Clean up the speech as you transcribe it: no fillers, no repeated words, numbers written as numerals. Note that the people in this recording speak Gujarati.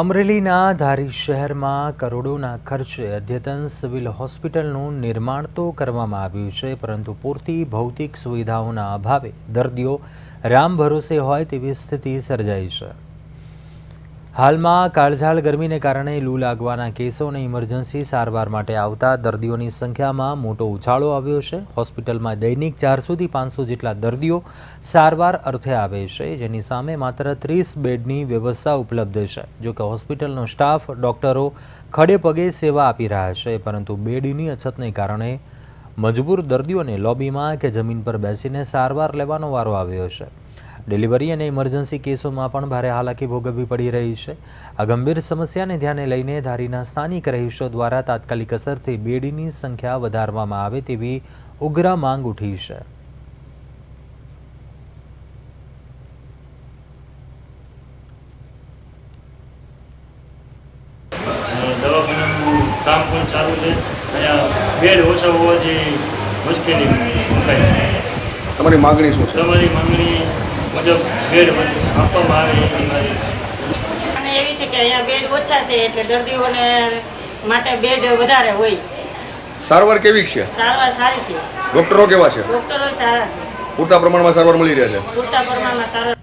અમરેલીના ધારી શહેરમાં કરોડોના ખર્ચે અદ્યતન સિવિલ હોસ્પિટલનું નિર્માણ તો કરવામાં આવ્યું છે, પરંતુ પૂરતી ભૌતિક સુવિધાઓના અભાવે દર્દીઓ રામ ભરોસે હોય તેવી સ્થિતિ સર્જાઈ છે। હાલમાં કાળઝાળ ગરમીને કારણે લૂ લાગવાના કેસો અને ઇમરજન્સી સારવાર માટે આવતા દર્દીઓની સંખ્યામાં મોટો ઉછાળો આવ્યો છે। હોસ્પિટલમાં દૈનિક 400 થી 500 જેટલા દર્દીઓ સારવાર અર્થે આવે છે, જેની સામે માત્ર 30 બેડની વ્યવસ્થા ઉપલબ્ધ છે। જો કે હોસ્પિટલનો સ્ટાફ ડોક્ટરો ખડે પગે સેવા આપી રહ્યા છે, પરંતુ બેડની અછતને કારણે મજબૂર દર્દીઓને લોબીમાં કે જમીન પર બેસીને સારવાર લેવાનો વારો આવ્યો છે। ડિલિવરી અને ઇમરજન્સી કેસોમાં પણ ભારે હાલાકી ભોગવવી પડી રહી છે। આ ગંભીર સમસ્યાને ધ્યાને લઈને ધારીના સ્થાનિક રહીશો દ્વારા તાત્કાલિક અસરથી બેડની સંખ્યા વધારવામાં આવે તેવી ઉગ્ર માંગ ઉઠી છે। દવાખાનાનું કામ પણ ચાલુ છે। અહીંયા બેડ ઓછા હોવાથી મુશ્કેલી મુકાય છે। તમારી માગણી શું છે? તમારી માંગણી મુજબ બેડ આપવામાં આવે એની મારી અને એવી છે કે અહીંયા બેડ ઓછા છે, એટલે દર્દીઓને માટે બેડ વધારે હોય। સારવાર કેવી છે? સારવાર સારી છે, ડોક્ટરો કેવા છે? ડોક્ટરો સારા છે, પૂરતા પ્રમાણમાં સારવાર મળી રહે છે? પૂરતા પ્રમાણમાં સારવાર